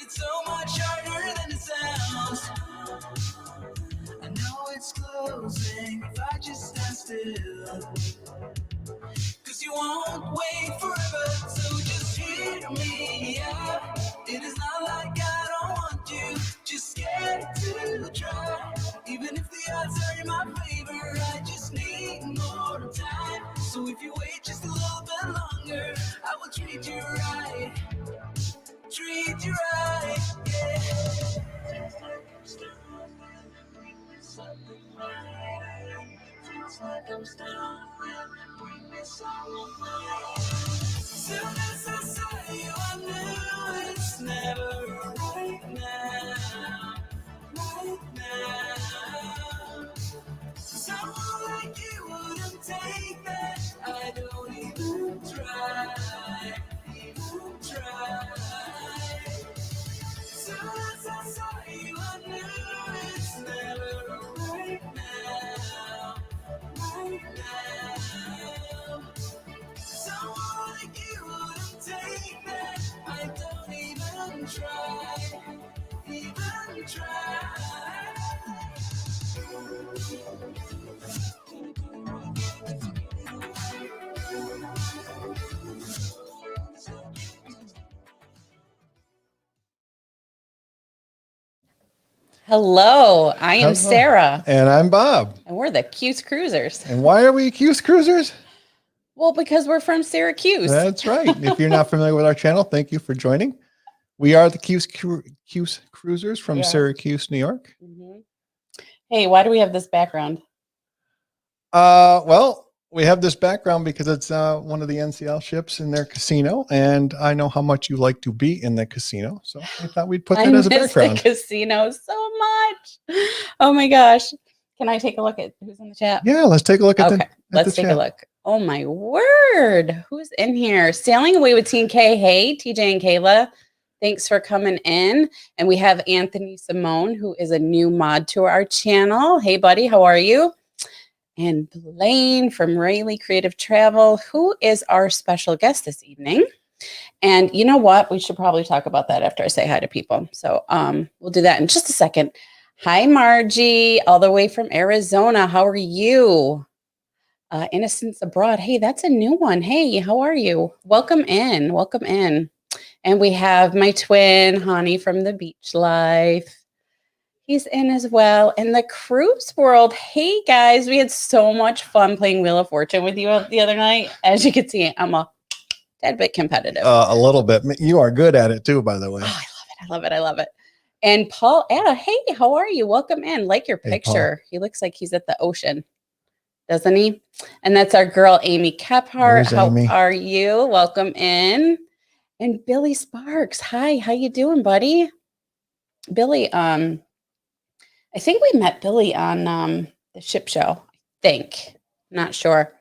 It's so much harder than it sounds. I know it's closing if I just stand still. Cause you won't wait forever, so just hear me out. It is not like I don't want you, just scared to try. Even if the odds are in my favor, I just need more time. So if you wait just a little bit longer, I will treat you right. Treat you right, yeah. Feels like I'm stuck with me soon as I saw you, I knew it's never right now, right now. Someone like you wouldn't take that. I don't even try, even try. Soon as I saw you, I knew it's never right now, right now. Someone like you wouldn't take that. I don't even try, even try. Hello, I am Sarah. And I'm Bob. And we're the Cuse Cruisers. And why are we Cuse Cruisers? Well, because we're from Syracuse. That's right. If you're not familiar with our channel, thank you for joining. We are the Cuse Cruisers from Syracuse, New York. Mm-hmm. Hey, why do we have this background? Well, we have this background because it's one of the NCL ships in their casino, and I know how much you like to be in the casino, so I thought we'd put that as a background. The casino so much. Oh my gosh! Can I take a look at who's in the chat? Yeah, let's take a look at let's take a look. Oh my word! Who's in here? Sailing away with Team K. Hey, TJ and Kayla. Thanks for coming in. And we have Anthony Simone, who is a new mod to our channel. Hey, buddy, how are you? And Blane from Raley Creative Travel, who is our special guest this evening. And you know what? We should probably talk about that after I say hi to people. So we'll do that in just a second. Hi, Margie, all the way from Arizona. How are you? Innocence Abroad. Hey, that's a new one. Hey, how are you? Welcome in. Welcome in. And we have my twin, Honey, from the Beach Life. He's in as well. In the cruise world, hey guys, we had so much fun playing Wheel of Fortune with you the other night. As you can see, I'm a tad bit competitive. A little bit. You are good at it too, by the way. Oh, I love it. I love it. And Paul Ada, hey, how are you? Welcome in. Like your picture. He looks like he's at the ocean, doesn't he? And that's our girl, Amy Kephart. How are you? Welcome in. And Billy Sparks. Hi, how you doing, buddy? Billy, I think we met Billy on the ship show. I think. Not sure.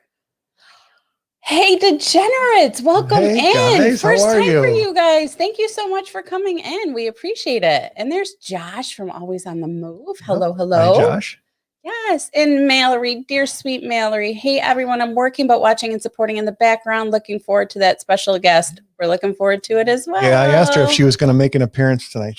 Hey, Degenerates, welcome in. Guys, First time for you guys. Thank you so much for coming in. We appreciate it. And there's Josh from Always on the Move. Hello, hello. Hi, Josh. Yes, and Mallory, dear sweet Mallory. Hey, everyone, I'm working but watching and supporting in the background. Looking forward to that special guest. We're looking forward to it as well. Yeah, I asked her if she was going to make an appearance tonight.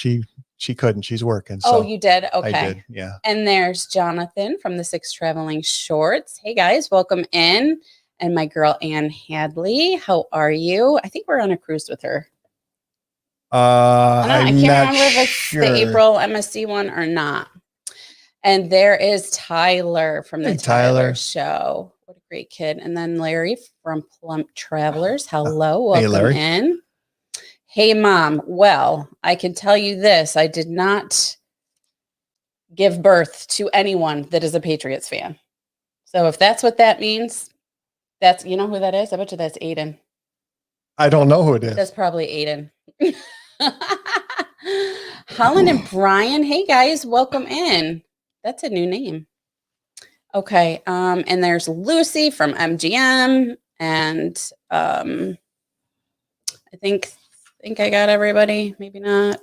She couldn't. She's working. So oh, you did? Okay. I did, yeah. And there's Jonathan from the Six Traveling Shorts. Hey, guys, welcome in. And my girl, Ann Hadley. How are you? I think we're on a cruise with her. I can't remember if it's the April MSC one or not. And there is Tyler from the Tyler Show. What a great kid. And then Larry from Plump Travelers. Hello. Welcome in. Hey, Mom. Well, I can tell you this. I did not give birth to anyone that is a Patriots fan. So if that's what that means, that's, you know who that is? I bet you that's Aiden. I don't know who it is. That's probably Aiden. Holland and Brian. Hey, guys. Welcome in. That's a new name. Okay. And there's Lucy from MGM. And I think I got everybody. Maybe not.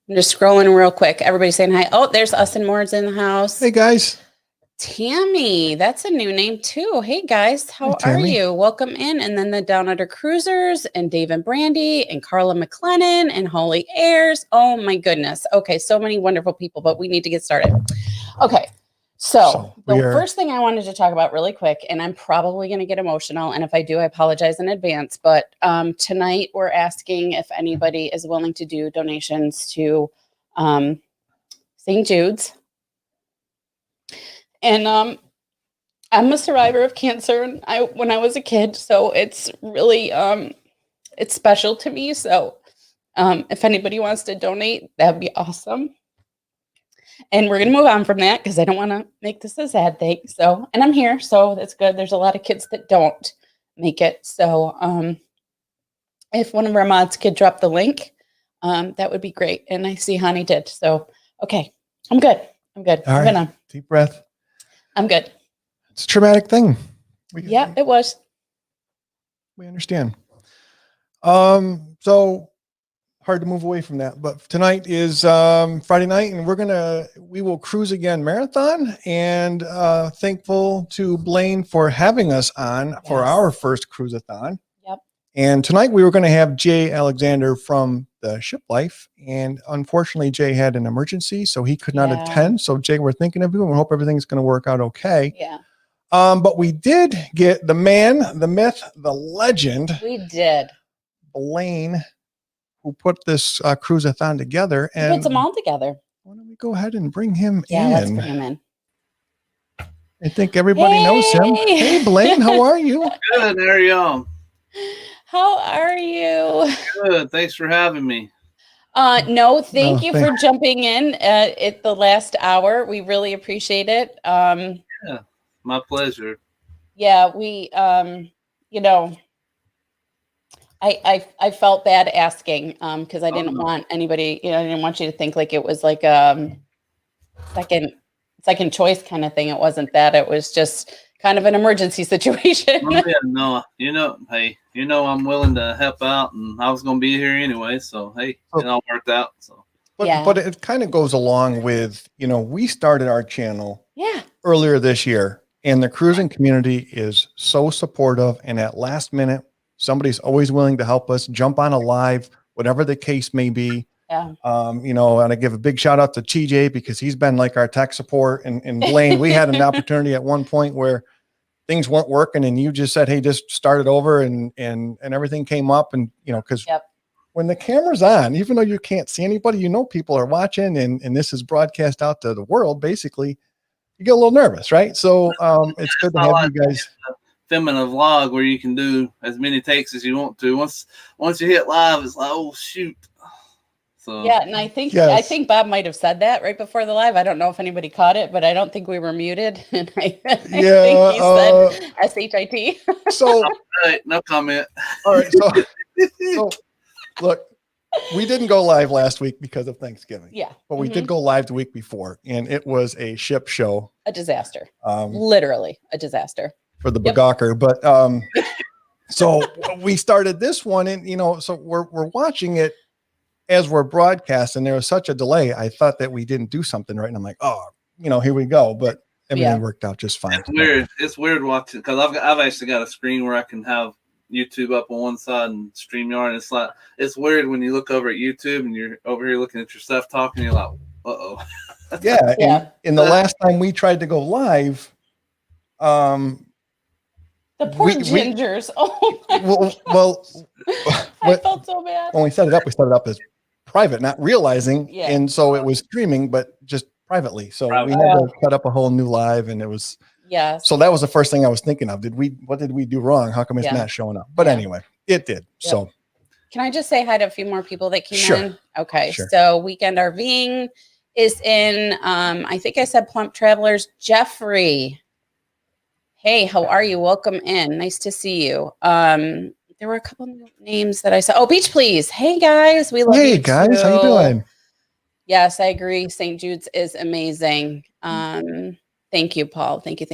I'm just scrolling real quick. Everybody's saying hi. Oh, there's us and Mord's in the house. Hey, guys. Tammy, that's a new name too. Hey guys, how Hi, are Tammy. you? Welcome in. And then the Down Under Cruisers and Dave and Brandy and Carla McLennan and Holly Ayers. Oh my goodness. Okay, so many wonderful people, but we need to get started. Okay, so the first thing I wanted to talk about really quick, and I'm probably going to get emotional, and if I do, I apologize in advance, but tonight we're asking if anybody is willing to do donations to St. Jude's. And I'm a survivor of cancer and when I was a kid, so it's really it's special to me. So if anybody wants to donate, that'd be awesome. And we're gonna move on from that because I don't want to make this a sad thing. So, and I'm here, so that's good. There's a lot of kids that don't make it. So if one of our mods could drop the link, that would be great. And I see Honey did. So okay, I'm good. I'm good. All right. Deep breath. I'm good. It's a traumatic thing. Yeah, it was. We understand. So hard to move away from that, but tonight is Friday night, and we will cruise again marathon, and thankful to Blane for having us on for our first Cruise-a-Thon. Yep. And tonight we were going to have Jay Alexander from the Ship Life, and unfortunately Jay had an emergency, so he could not attend. So Jay, we're thinking of you, and we hope everything's going to work out okay. Yeah. But we did get the man, the myth, the legend. We did. Blane, who put this Cruise-a-Thon together. And puts them all together. Why don't we go ahead and bring him in? Yeah, let's bring him in. I think everybody knows him. Hey, Blane, how are you? Good. How are y'all? How are you? Good. Thanks for having me. Thank you for jumping in at the last hour. We really appreciate it. Yeah, my pleasure. Yeah, we I felt bad asking because I didn't want anybody, I didn't want you to think like it was like second choice kind of thing. It wasn't that. It was just kind of an emergency situation. Oh, yeah, no, hey, I'm willing to help out, and I was going to be here anyway. So, hey, it all worked out. So, but it kind of goes along with, we started our channel earlier this year, and the cruising community is so supportive. And at last minute, somebody's always willing to help us jump on a live, whatever the case may be. Yeah. And I give a big shout out to TJ because he's been like our tech support, and Blane, we had an opportunity at one point where things weren't working and you just said, hey, just start it over, and everything came up, and because when the camera's on, even though you can't see anybody, people are watching, and this is broadcast out to the world, basically, you get a little nervous, right? So it's good to have you guys filming a vlog where you can do as many takes as you want to. Once you hit live, it's like, oh shoot. So yeah, and I think Bob might have said that right before the live. I don't know if anybody caught it, but I don't think we were muted. And I think he said SHIT. So no comment. All right, so look, we didn't go live last week because of Thanksgiving. Yeah. But we did go live the week before, and it was a ship show. A disaster. Literally a disaster. For the Bagawker. But so we started this one, and so we're watching it as we're broadcasting. There was such a delay. I thought that we didn't do something right, and I'm like, here we go. But everything worked out just fine. It's weird. It's weird watching, because I've actually got a screen where I can have YouTube up on one side and StreamYard. And it's weird when you look over at YouTube and you're over here looking at your stuff talking. You're like, uh-oh. Yeah. And the last time we tried to go live, the poor gingers. Oh my God. I felt so bad. When we set it up as private, not realizing. Yeah. And so it was streaming, but just privately. So we had to cut up a whole new live, and it was. Yeah. So that was the first thing I was thinking of. What did we do wrong? How come it's not showing up? But anyway, it did. Yep. So. Can I just say hi to a few more people that came in? Okay. Sure. So Weekend RVing is in, I think I said Plump Travelers, Jeffrey. Hey, how are you? Welcome in. Nice to see you. There were a couple of names that I saw. Oh, Beach Please. Hey guys, we love you. Hey guys, how you doing? Yes, I agree. St. Jude's is amazing. Thank you, Paul. Thank you.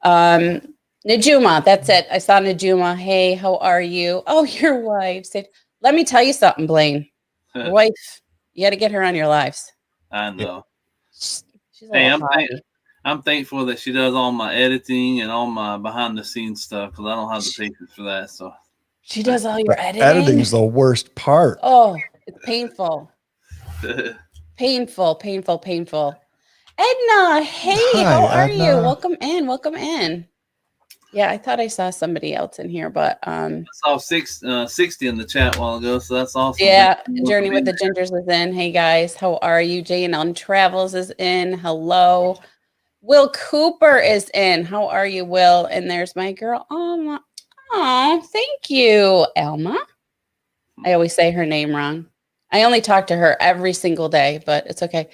Najuma, that's it. I saw Najuma. Hey, how are you? Oh, your wife said, let me tell you something, Blane. Your wife, you got to get her on your lives. I know. She's hey, I'm thankful that she does all my editing and all my behind the scenes stuff because I don't have the patience for that. So She does all your editing. Editing's the worst part. Oh, it's painful. Painful. Edna, hey, Hi, how are Edna. you? Welcome in. Yeah, I thought I saw somebody else in here, but I saw 60 in the chat a while ago, so that's awesome. yeah, Journey with the Gingers is in. Hey guys, how are you? J&L Travels is in. Hello. Will Cooper is in. How are you, Will? And there's my girl, Alma. Oh, thank you, Alma. I always say her name wrong. I only talk to her every single day, but it's okay.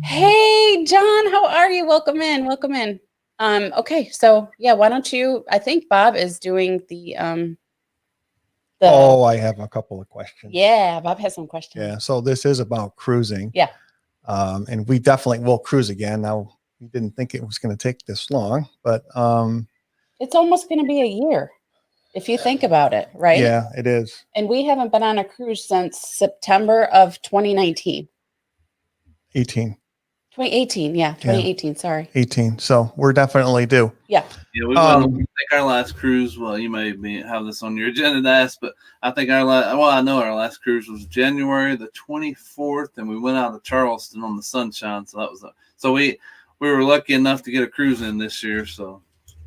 Hey, John, how are you? Welcome in. Okay, so yeah, why don't you? I think Bob is doing the Oh, I have a couple of questions. Yeah, Bob has some questions. Yeah, so this is about cruising. Yeah. And we definitely will cruise again. Now, we didn't think it was going to take this long, but it's almost going to be a year if you think about it, right? Yeah, it is. And we haven't been on a cruise since September of 2019. 2018, yeah, 2018. Sorry, 18. So we're definitely due. Yeah, we went on, I think our last cruise. Well, you may have this on your agenda to ask, but I think I know our last cruise was January the 24th, and we went out of Charleston on the Sunshine. So that was we were lucky enough to get a cruise in this year. So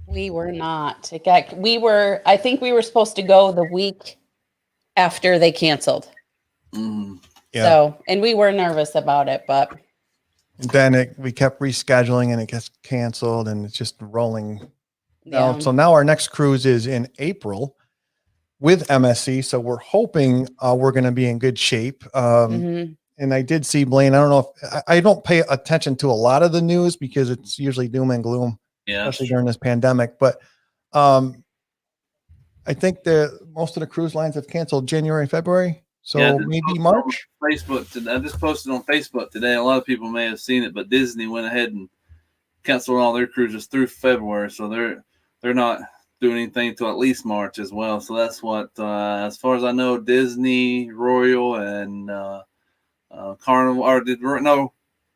we were not. I think we were supposed to go the week after they canceled. Yeah. So, and we were nervous about it, but then we kept rescheduling and it gets canceled and it's just rolling. Yeah. So now our next cruise is in April with MSC. So we're hoping we're going to be in good shape. And I did see Blane. I don't know if I don't pay attention to a lot of the news because it's usually doom and gloom, especially during this pandemic. But I think most of the cruise lines have canceled January, February. So maybe March. Facebook today. I just posted on Facebook today. A lot of people may have seen it, but Disney went ahead and canceled all their cruises through February. So they're not doing anything until at least March as well. So that's what, as far as I know, Disney, Royal, and Carnival,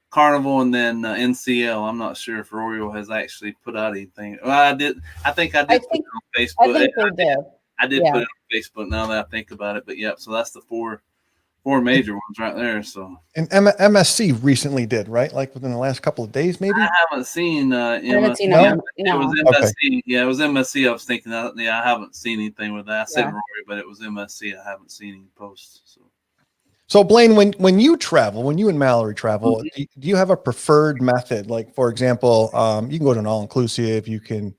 Carnival, and then NCL. I'm not sure if Royal has actually put out anything. Well, I think I did put it on Facebook. I think they did. I did put it on Facebook now that I think about it. But so that's the four major ones right there. So and MSC recently did, right? Like within the last couple of days, maybe. I haven't seen MSC. No. It was MSC. Okay. Yeah, it was MSC. I was thinking that. Yeah, I haven't seen anything with that. I said Rory, but it was MSC. I haven't seen any posts. So Blane, when you travel, when you and Mallory travel, do you have a preferred method? Like, for example, you can go to an all-inclusive, you can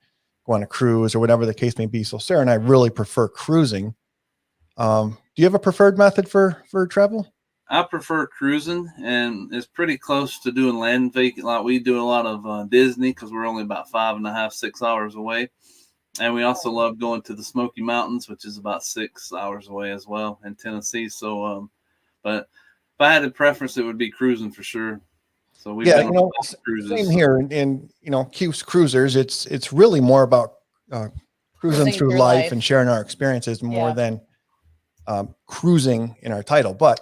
go on a cruise or whatever the case may be. So Sarah and I really prefer cruising. Do you have a preferred method for travel? I prefer cruising, and it's pretty close to doing land vacant. Like we do a lot of Disney because we're only about 5.5, 6 hours away. And we also love going to the Smoky Mountains, which is about 6 hours away as well in Tennessee. So, but if I had a preference, it would be cruising for sure. So we've been on cruises. Same here. And Q's Cruisers, it's really more about cruising through life and sharing our experiences more than cruising in our title. But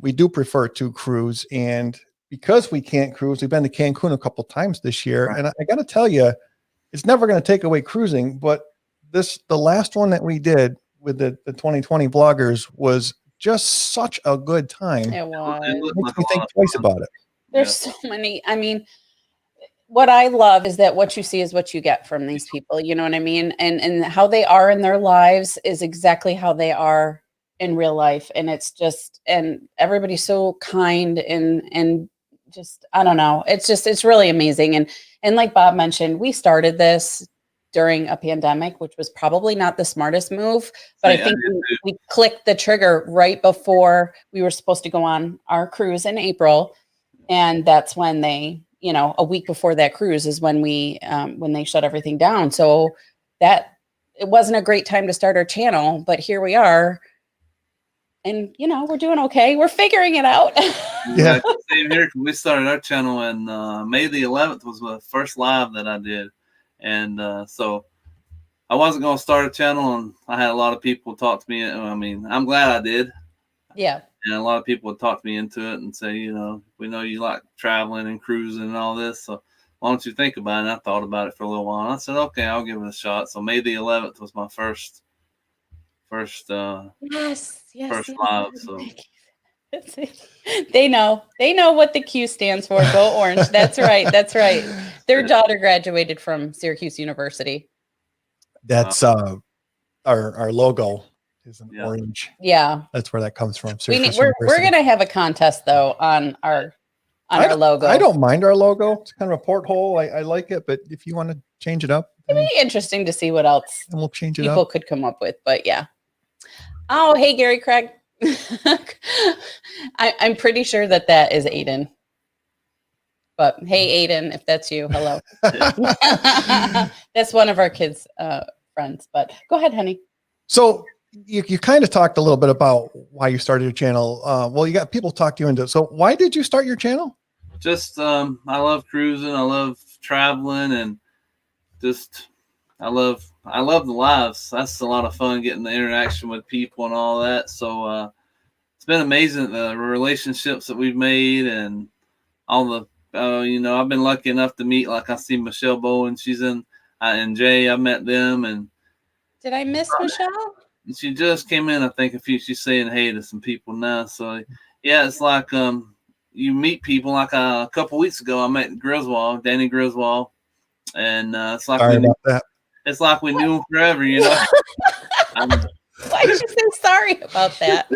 we do prefer to cruise. And because we can't cruise, we've been to Cancun a couple times this year. And I got to tell you, it's never going to take away cruising. But the last one that we did with the 2020 bloggers was just such a good time. It was. It makes me think twice about it. There's so many. I mean, what I love is that what you see is what you get from these people. You know what I mean? And how they are in their lives is exactly how they are in real life. And it's just, and everybody's so kind and just, I don't know. It's really amazing. And like Bob mentioned, we started this during a pandemic, which was probably not the smartest move, but I think we clicked the trigger right before we were supposed to go on our cruise in April. And that's when they, a week before that cruise is when when they shut everything down. So that it wasn't a great time to start our channel, but here we are. And, we're doing okay. We're figuring it out. Yeah, same here. We started our channel and May the 11th was the first live that I did. And so I wasn't going to start a channel, and I had a lot of people talk to me. I mean, I'm glad I did. Yeah. And a lot of people would talk me into it and say, we know you like traveling and cruising and all this. So why don't you think about it? And I thought about it for a little while. And I said, okay, I'll give it a shot. So May the 11th was my first Yes, yes. live. So They know what the Q stands for. Go Orange. That's right. That's right. Their daughter graduated from Syracuse University. That's our logo is an Yeah. orange. Yeah, That's where that comes from. we're gonna have a contest though on our logo. I don't mind our logo. It's kind of a porthole. I like it, but if you want to change it up, It'd be interesting to see what else and we'll change it people up. could come up with. But yeah. Oh, hey Gary Craig. I'm pretty sure that is Aiden. But hey Aiden, if that's you, hello. That's one of our kids' friends. But go ahead, honey. So you kind of talked a little bit about why you started your channel. Well, you got people talk to you into it. So why did you start your channel? Just I love cruising. I love traveling, and just I love the lives. That's a lot of fun, getting the interaction with people and all that. So it's been amazing, the relationships that we've made, and all the I've been lucky enough to meet, like I see Michelle Bowen, she's in, and Jay, I met them. And did I miss Michelle? she just came in, I think she's saying hey to some people now. So yeah, it's like you meet people. Like a couple weeks ago I met Danny Griswold, and it's like it's like we knew him forever, you know. Why did you say sorry about that?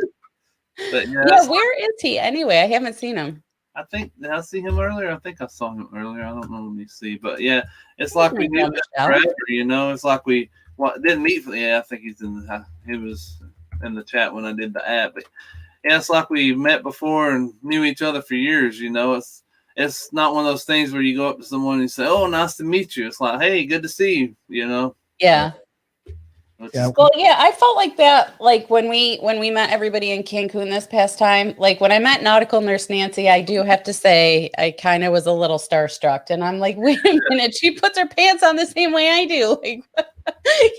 But yeah, where is he anyway? I haven't seen him. I think, did I see him earlier? I think I saw him earlier. I don't know. Let me see. But yeah, it's like we knew him forever, you know. It's like we didn't meet. I think he was in the chat when I did the app. But yeah, it's like we met before and knew each other for years, you know. It's not one of those things where you go up to someone and you say, "Oh, nice to meet you." It's like, "Hey, good to see you," you know. Yeah. Well, yeah, I felt like that, like when we met everybody in Cancun this past time. Like when I met Nautical Nurse Nancy, I do have to say I kind of was a little starstruck, and I'm like, wait a minute, she puts her pants on the same way I do. Like,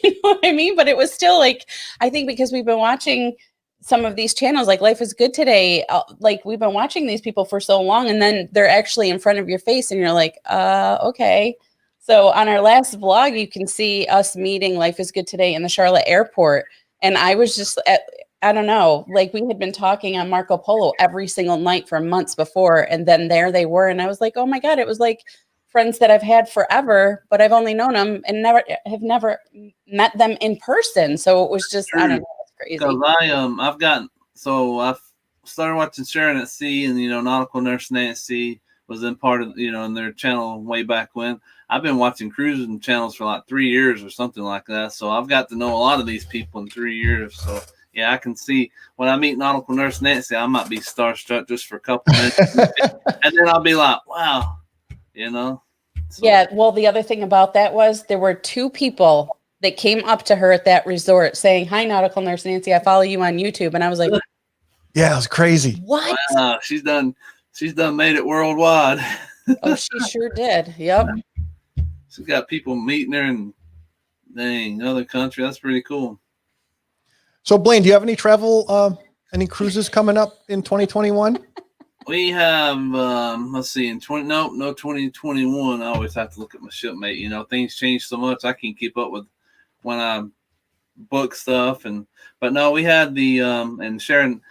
you know what I mean? But it was still like, I think because we've been watching some of these channels, like Life is Good Today, like we've been watching these people for so long, and then they're actually in front of your face, and you're like, okay. So on our last vlog, you can see us meeting Life is Good Today in the Charlotte airport. And I was just, I don't know, like we had been talking on Marco Polo every single night for months before. And then there they were. And I was like, oh my God, it was like friends that I've had forever, but I've only known them and never met them in person. So it was just, I don't know, it's crazy. Because I've started watching Sharon at Sea, and, you know, Nautical Nurse Nancy was in part of, you know, in their channel way back when. I've been watching cruising channels for like 3 years or something like that. So I've got to know a lot of these people in 3 years. So yeah, I can see when I meet Nautical Nurse Nancy, I might be starstruck just for a couple minutes. And then I'll be like, wow, you know? So. Yeah. Well, the other thing about that was there were 2 people that came up to her at that resort saying, "Hi, Nautical Nurse Nancy, I follow you on YouTube." And I was like, yeah, it was crazy. What? Wow, she's done made it worldwide. Oh, she sure did. Yep. She's got people meeting her in other country. That's pretty cool. So Blaine, do you have any any cruises coming up in 2021? We have, let's see, in 2021. I always have to look at my shipmate. You know, things change so much. I can't keep up with when I book stuff. But no, we had the, and Sharon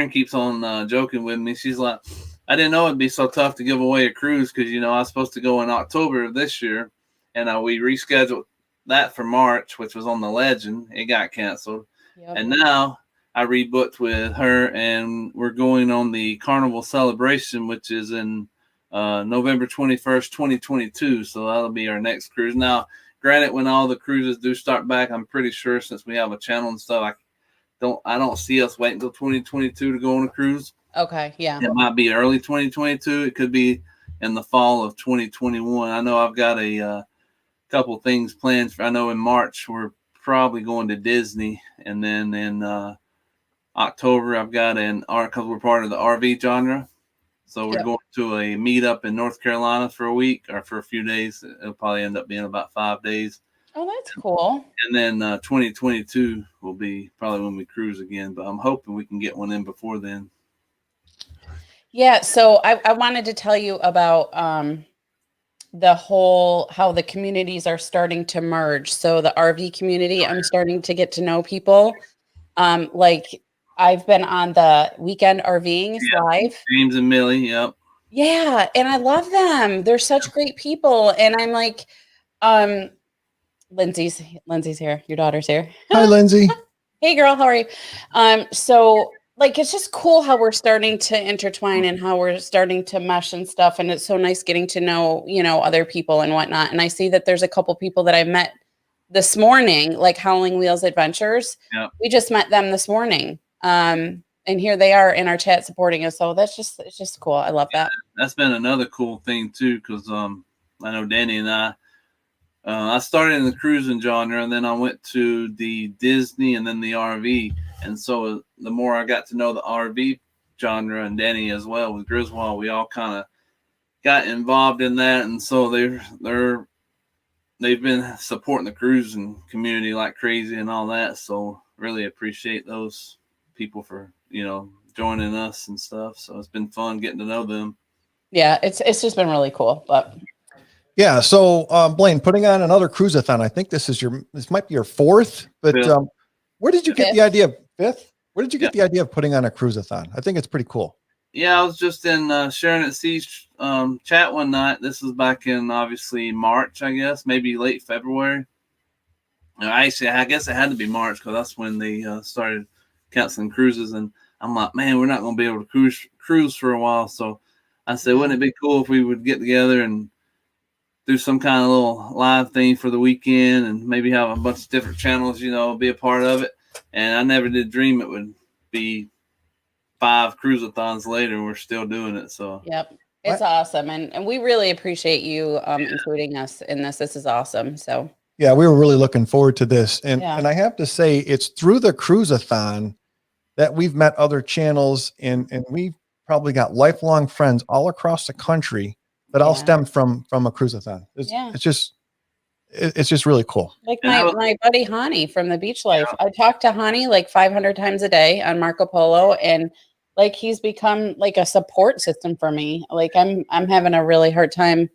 keeps on joking with me. She's like, I didn't know it'd be so tough to give away a cruise because, you know, I was supposed to go in October of this year. And we rescheduled that for March, which was on the Legend. It got canceled. Yep. And now I rebooked with her, and we're going on the Carnival Celebration, which is in November 21st, 2022. So that'll be our next cruise. Now, granted, when all the cruises do start back, I'm pretty sure since we have a channel and stuff, I don't see us waiting until 2022 to go on a cruise. Okay, yeah. It might be early 2022. It could be in the fall of 2021. I know I've got a couple things planned. I know in March we're probably going to Disney, and then in October I've got because we're part of the RV genre, so we're going to a meetup in North Carolina for a week or for a few days. It'll probably end up being about 5 days. Oh, that's cool. And then 2022 will be probably when we cruise again, but I'm hoping we can get one in before then. Yeah, so I wanted to tell you about the whole how the communities are starting to merge. So the RV community, I'm starting to get to know people. Like I've been on the Weekend RVing live. James and Millie, yep. Yeah, and I love them. They're such great people. And I'm like, Lindsay's here. Your daughter's here. Hi, Lindsay. Hey girl, how are you? So like it's just cool how we're starting to intertwine and how we're starting to mesh and stuff. And it's so nice getting to know, other people and whatnot. And I see that there's a couple people that I met this morning, like Howling Wheels Adventures. Yep. We just met them this morning. And here they are in our chat supporting us. So it's just cool. I love that. That's been another cool thing too, because I know Danny and I started in the cruising genre, and then I went to the Disney and then the RV. And so the more I got to know the RV genre, and Danny as well with Griswold, we all kind of got involved in that. And so they've been supporting the cruising community like crazy and all that. So really appreciate those people for, joining us and stuff. So it's been fun getting to know them. Yeah, it's just been really cool. But yeah, so Blane, putting on another Cruise-a-Thon. I think this might be your fourth, but where did you get the idea of fifth? Where did you get the idea of putting on a Cruise-a-Thon? I think it's pretty cool. Yeah, I was just in Sharon at Sea's chat one night. This was back in obviously March, I guess, maybe late February. Actually, I guess it had to be March because that's when they started canceling cruises. And I'm like, man, we're not going to be able to cruise for a while. So I said, wouldn't it be cool if we would get together and do some kind of little live thing for the weekend and maybe have a bunch of different channels, be a part of it. And I never did dream it would be 5 Cruise-a-thons later and we're still doing it. So yep, it's awesome. And we really appreciate you including us in this. This is awesome. So yeah, we were really looking forward to this. And I have to say it's through the Cruise-a-thon that we've met other channels and we've probably got lifelong friends all across the country that all stem from a Cruise-a-thon. It's just really cool. Like my buddy Hani from the Beach Life. I talk to Hani like 500 times a day on Marco Polo, and like he's become like a support system for me. Like I'm having a really hard time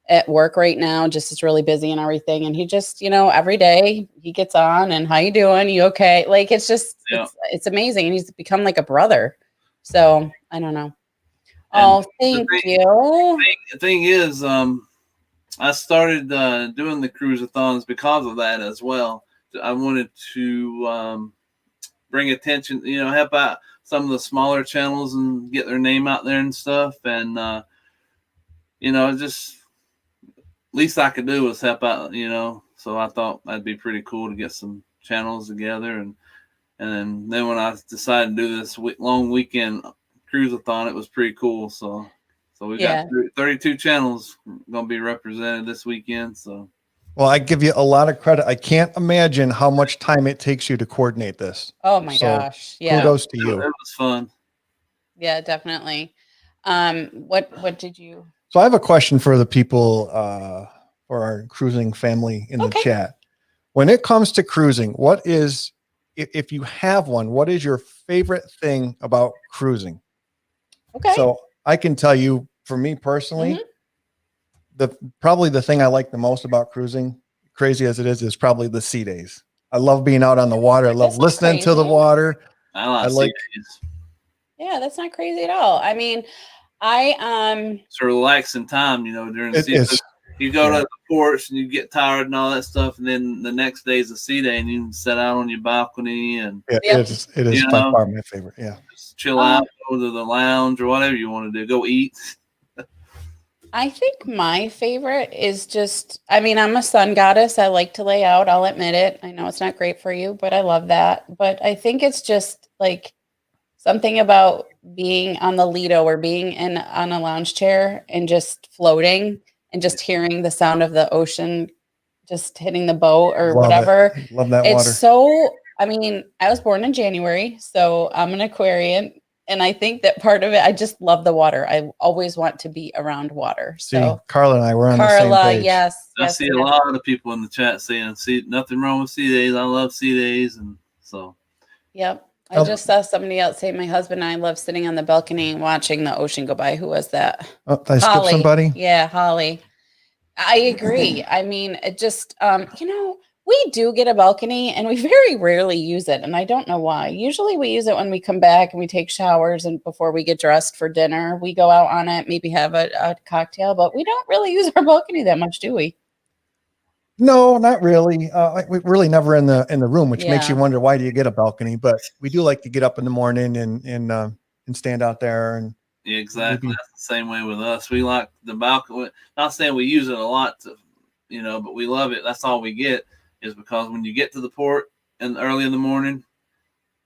at work right now, just it's really busy and everything. And he just, every day he gets on and how you doing? You okay? Like it's just it's amazing. And he's become like a brother. So I don't know. Oh, thank you. The thing is, I started doing the Cruise-a-thons because of that as well. I wanted to bring attention, help out some of the smaller channels and get their name out there and stuff. And, just least I could do was help out, So I thought that'd be pretty cool to get some channels together. And then when I decided to do this long weekend Cruise-a-thon, it was pretty cool. So we got 32 channels going to be represented this weekend. So, well, I give you a lot of credit. I can't imagine how much time it takes you to coordinate this. Oh my gosh. Yeah. Kudos to you. It was fun. Yeah, definitely. What did you? So I have a question for the people, for our cruising family in the chat. When it comes to cruising, what is, if you have one, what is your favorite thing about cruising? Okay. So I can tell you, for me personally, probably the thing I like the most about cruising, crazy as it is probably the sea days. I love being out on the water. I love listening to the water. I like sea days. Yeah, that's not crazy at all. I mean, it's a relaxing time, during the season. You go to the porch and you get tired and all that stuff, and then the next day is a sea day, and you can sit out on your balcony and it is by far my favorite. Yeah, just chill out, go to the lounge or whatever you want to do. Go eat. I think my favorite is just, I'm a sun goddess. I like to lay out. I'll admit it. I know it's not great for you, but I love that. But I think it's just like something about being on the Lido or being on a lounge chair and just floating and just hearing the sound of the ocean just hitting the boat or whatever. Love that it's water. So, I was born in January, so I'm an Aquarian. And I think that part of it, I just love the water. I always want to be around water. So Carla and I were on the same page. Yes. I see a lot of people in the chat saying, "See, nothing wrong with sea days. I love sea days." And so. Yep. I just saw somebody else say, my husband and I love sitting on the balcony and watching the ocean go by. Who was that? Oh, did I skip somebody? Yeah, Holly. I agree. I mean, it just, we do get a balcony and we very rarely use it. And I don't know why. Usually we use it when we come back and we take showers and before we get dressed for dinner, we go out on it, maybe have a cocktail, but we don't really use our balcony that much, do we? No, not really. We're really never in the room, which makes you Yeah. wonder, why do you get a balcony? But we do like to get up in the morning and stand out there. And Yeah, exactly. maybe- That's the same way with us. We like the balcony. Not saying we use it a lot, but we love it. That's all we get, is because when you get to the port and early in the morning,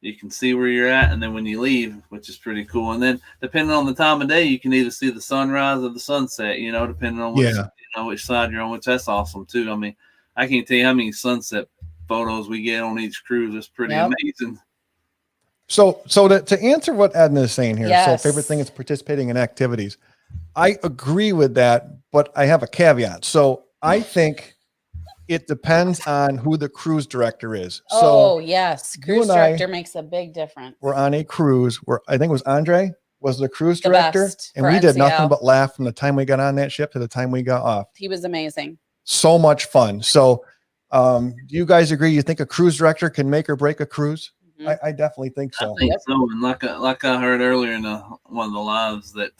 you can see where you're at, and then when you leave, which is pretty cool. And then depending on the time of day, you can either see the sunrise or the sunset. Depending on which side you're on, which that's awesome too. I mean, I can't tell you how many sunset photos we get on each cruise. It's pretty amazing. So to answer what Edna is saying here, Yes. so favorite thing is participating in activities. I agree with that, but I have a caveat. So I think it depends on who the cruise director is. Oh, So yes. you Cruise and I director makes a big difference. we're on a cruise where I think it was Andre was the cruise The director, best and for we did NCL. nothing but laugh from the time we got on that ship to the time we got off. He was amazing. So much fun. So do you guys agree? You think a cruise director can make or break a cruise? Mhm. I definitely think so. I think so. And like I heard earlier in one of the lives that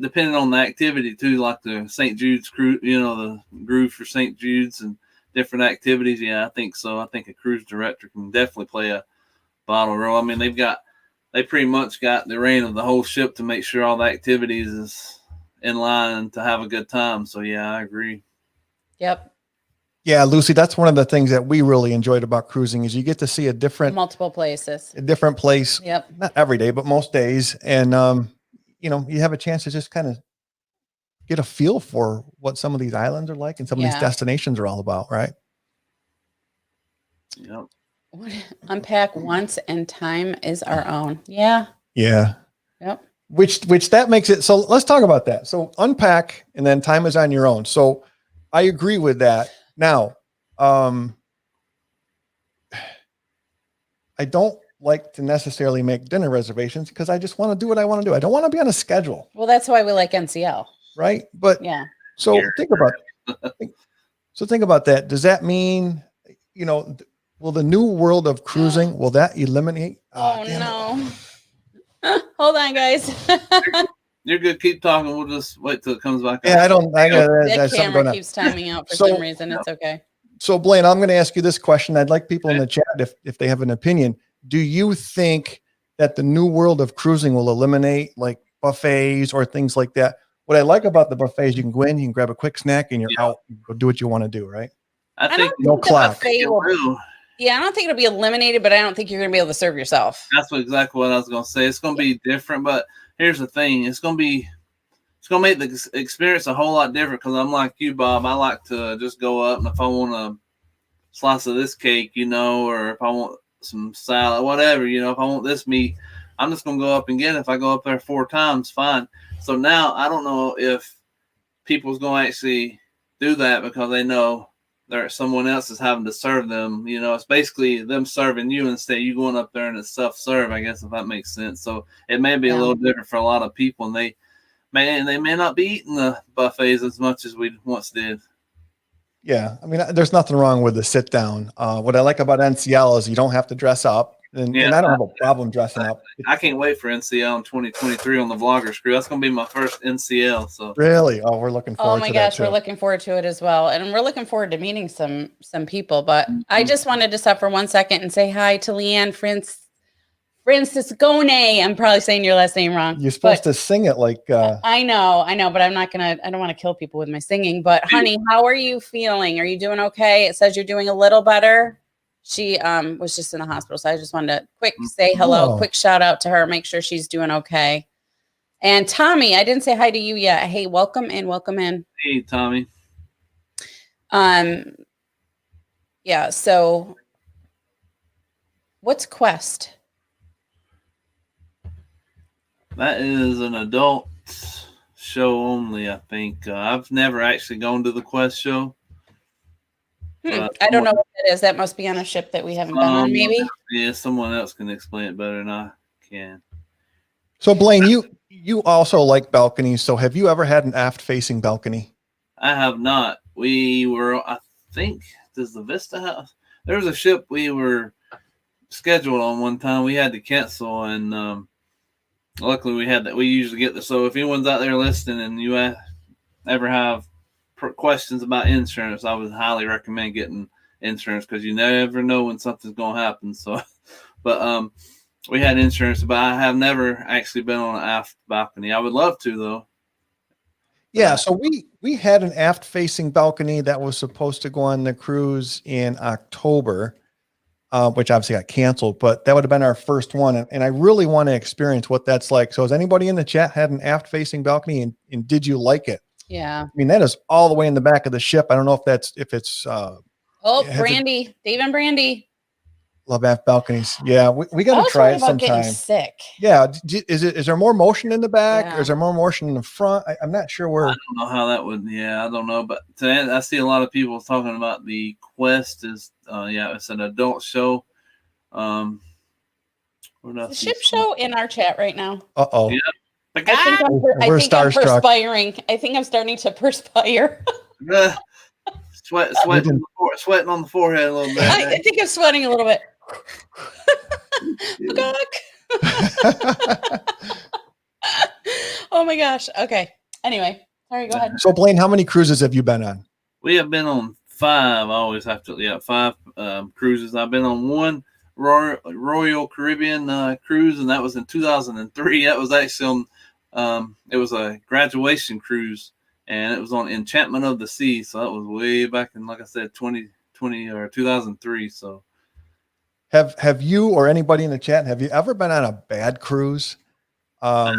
depending on the activity too, like the St. Jude's cruise, the groove for St. Jude's and different activities. Yeah, I think so. I think a cruise director can definitely play a vital role. I mean, they pretty much got the reign of the whole ship to make sure all the activities is in line to have a good time. So yeah, I agree. Yep. Yeah, Lucy, that's one of the things that we really enjoyed about cruising is you get to see Multiple places. a different place. Yep. Not every day, but most days. And, you have a chance to just kind of get a feel for what some of these islands are like and some of these destinations are all about. Right. Yep. Unpack once and time is our own. Yeah. Yeah. Yep. Which that makes it. So let's talk about that. So unpack and then time is on your own. So I agree with that. Now, I don't like to necessarily make dinner reservations because I just want to do what I want to do. I don't want to be on a schedule. Well, that's why we like NCL. Right. But yeah. So think about that. Does that mean, will the new world of cruising, will that eliminate? Oh no. Hold on, guys. You're good. Keep talking. We'll just wait till it comes back. Yeah, that camera keeps timing out for some reason. It's okay. So Blaine, I'm going to ask you this question. I'd like people in the chat, if they have an opinion. Do you think that the new world of cruising will eliminate like buffets or things like that? What I like about the buffets, you can go in, you can grab a quick snack and you're out, go do what you want to do. Right. I think no clock. Yeah, I don't think it'll be eliminated, but I don't think you're going to be able to serve yourself. That's exactly what I was going to say. It's going to be different, but here's the thing. It's going to make the experience a whole lot different because I'm like you, Bob. I like to just go up, and if I want a slice of this cake, or if I want some salad, whatever, if I want this meat, I'm just going to go up and get it. If I go up there 4 times, fine. So now I don't know if people's going to actually do that because they know someone else is having to serve them. It's basically them serving you instead of you going up there and it's self-serve, I guess, if that makes sense. So it may be a little different for a lot of people, and they may not be eating the buffets as much as we once did. Yeah. I mean, there's nothing wrong with the sit down. What I like about NCL is you don't have to dress up. And I don't have a problem dressing up. I can't wait for NCL in 2023 on the Vloggers Crew. That's going to be my first NCL. So really, we're looking forward. Oh my gosh, we're looking forward to it as well, and we're looking forward to meeting some people. But I just wanted to stop for 1 second and say hi to Leanne Franciscone. I'm probably saying your last name wrong. You're supposed to sing it like. I know, but I'm not gonna. I don't want to kill people with my singing. But honey, how are you feeling? Are you doing okay? It says you're doing a little better. She was just in the hospital, so I just wanted to quick say hello, quick shout out to her, make sure she's doing okay. And Tommy, I didn't say hi to you yet. Hey, welcome in. Hey, Tommy. Yeah. So, what's Quest? That is an adult show only, I think. I've never actually gone to the Quest show. I don't know what that is. That must be on a ship that we haven't been on, maybe. Yeah, someone else can explain it better than I can. So Blaine, you also like balconies. So have you ever had an aft facing balcony? I have not. We were, I think, does the Vista House? There was a ship we were scheduled on one time. We had to cancel, and luckily we had that. We usually get the. So if anyone's out there listening and you ever have questions about insurance, I would highly recommend getting insurance because you never know when something's gonna happen. So, but we had insurance, but I have never actually been on an aft balcony. I would love to though. Yeah, so we had an aft facing balcony that was supposed to go on the cruise in October, which obviously got canceled, but that would have been our first one. And I really want to experience what that's like. So has anybody in the chat had an aft facing balcony and did you like it? Yeah. I mean, that is all the way in the back of the ship. I don't know if it's Brandy, Dave and Brandy. Love aft balconies. Yeah, we got to try it sometime. Sick. Yeah, is there more motion in the back, Yeah. or is there more motion in the front? I'm not sure where. I don't know how that would. Yeah, I don't know. But today I see a lot of people talking about the Quest is. Yeah, it's an adult show. The ship show in our chat right now. Uh-oh. Yeah. I think I'm starstruck. perspiring. I think I'm starting to perspire. Sweating on the forehead a little bit. I think I'm sweating a little bit. Oh my gosh. Okay. Anyway, sorry, go ahead. So Blaine, how many cruises have you been on? We have been on 5. I always have to, 5 cruises. I've been on one Royal Caribbean cruise, and that was in 2003. That was actually on, it was a graduation cruise, and it was on Enchantment of the Sea. So that was way back in, like I said, 2020 or 2003. So have you or anybody in the chat, have you ever been on a bad cruise? I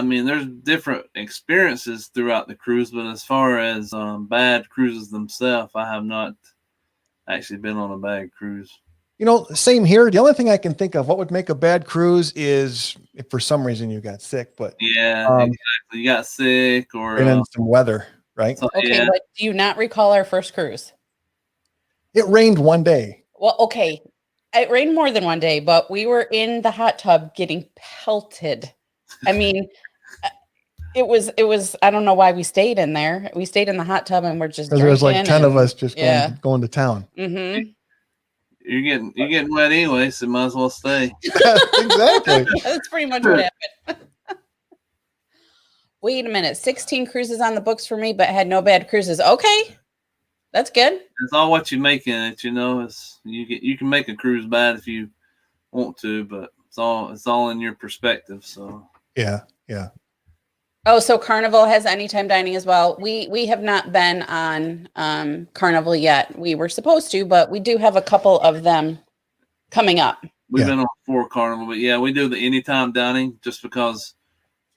mean, there's different experiences throughout the cruise, but as far as bad cruises themselves, I have not actually been on a bad cruise. You know, same here. The only thing I can think of what would make a bad cruise is if for some reason you got sick, but yeah, exactly. You got sick or and then some weather, right? Okay, yeah. But do you not recall our first cruise? It rained one day. Well, okay. It rained more than one day, but we were in the hot tub getting pelted. I mean, it was, I don't know why we stayed in there. We stayed in the hot tub and we're just, because there was like 10 of us just going to town. Mm-hmm. You're getting wet anyway, so might as well stay. Exactly. That's pretty much what happened. Wait a minute. 16 cruises on the books for me, but had no bad cruises. Okay. That's good. It's all what you make in it, you know. It's you can make a cruise bad if you want to, but it's all in your perspective. So yeah. Oh, so Carnival has anytime dining as well. We have not been on Carnival yet. We were supposed to, but we do have a couple of them coming up. We've been on 4 Carnival, but yeah, we do the anytime dining just because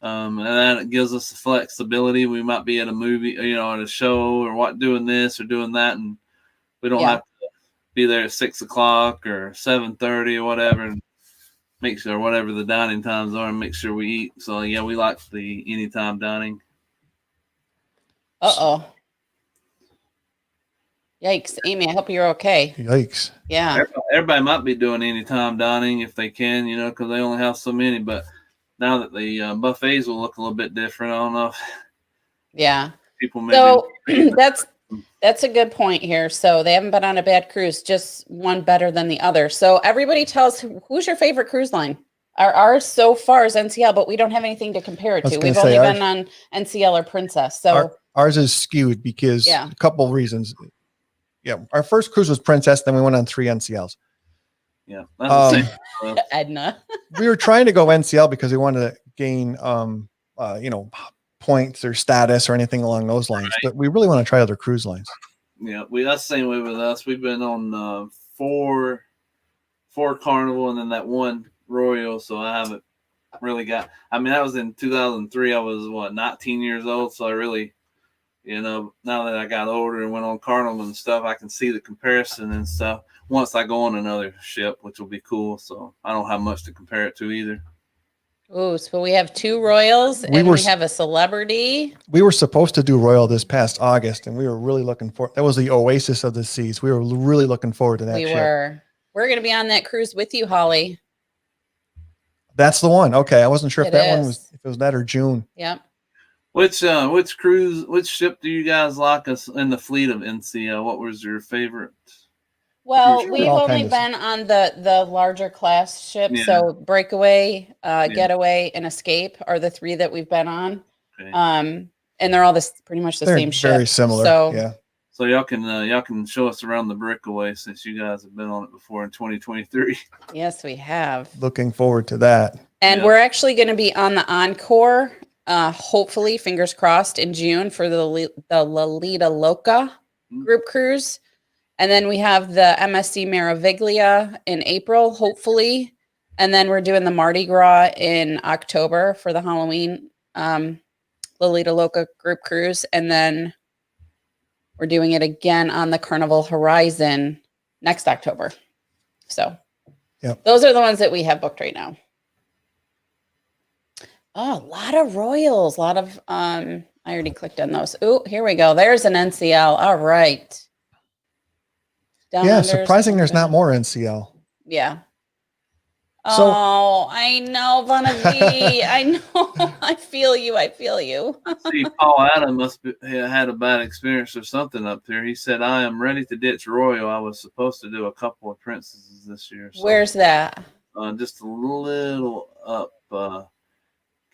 and that gives us the flexibility. We might be at a movie, you know, at a show or doing this or doing that, and we don't have to be there at 6 o'clock or 7:30 or whatever, and make sure whatever the dining times are and make sure we eat. So yeah, we like the anytime dining. Uh-oh. Yikes. Amy, I hope you're okay. Yikes. Yeah. Everybody might be doing anytime dining if they can, you know, because they only have so many, but now that the buffets will look a little bit different, I don't know if people maybe. So that's a good point here. So they haven't been on a bad cruise, just one better than the other. So everybody tell us, who's your favorite cruise line? Ours so far is NCL, but we don't have anything to compare it to. We've only been on NCL or Princess. So ours is skewed because a couple of reasons. Yeah, our first cruise was Princess, then we went on 3 NCLs. Yeah, that's the same. Edna. We were trying to go NCL because we wanted to gain, points or status or anything along those lines. Right. But we really want to try other cruise lines. Yeah, that's the same way with us. We've been on 4 Carnival and then that 1 Royal. So I haven't really got. I mean, that was in 2003. I was 19 years old. So I really, you know, now that I got older and went on Carnival and stuff, I can see the comparison and stuff. Once I go on another ship, which will be cool. So I don't have much to compare it to either. Oh, so we have 2 Royals and we have a Celebrity. We were supposed to do Royal this past August, and we were really looking for that was the Oasis of the Seas. We were really looking forward to that. We're going to be on that cruise with you, Holly. That's the one. Okay, I wasn't sure if that one was if it was that or June. Yep. Which ship do you guys like us in the fleet of NCL? What was your favorite? Well, Cruise we've all only kind of- been on the larger class ships. Yeah. So Breakaway, Getaway, and Escape are the 3 that we've been on. Okay. And they're all pretty much the They're same ship. very similar. So Yeah. So y'all can show us around the Breakaway since you guys have been on it before in 2023. yes, we have. Looking forward to that. And Yeah. we're actually going to be on the Encore, hopefully, fingers crossed, in June for the Lolita Loca group cruise. And then we have the MSC Meraviglia in April, hopefully. And then we're doing the Mardi Gras in October for the Halloween Lolita Loca group cruise. And then we're doing it again on the Carnival Horizon next October. So those are the ones that we have booked right now. Oh, a lot of Royals, a lot of I already clicked on those. Oh, here we go. There's an NCL. All right. Down Yeah, Unders, surprising there's not okay. more NCL. Yeah. So- Oh, I know, Bonavi. I know. I feel you. I feel you. See, Paul Adam must be, had a bad experience or something up there. He said, "I am ready to ditch Royal. I was supposed to do a couple of princesses this year." So, Where's that? just a little up.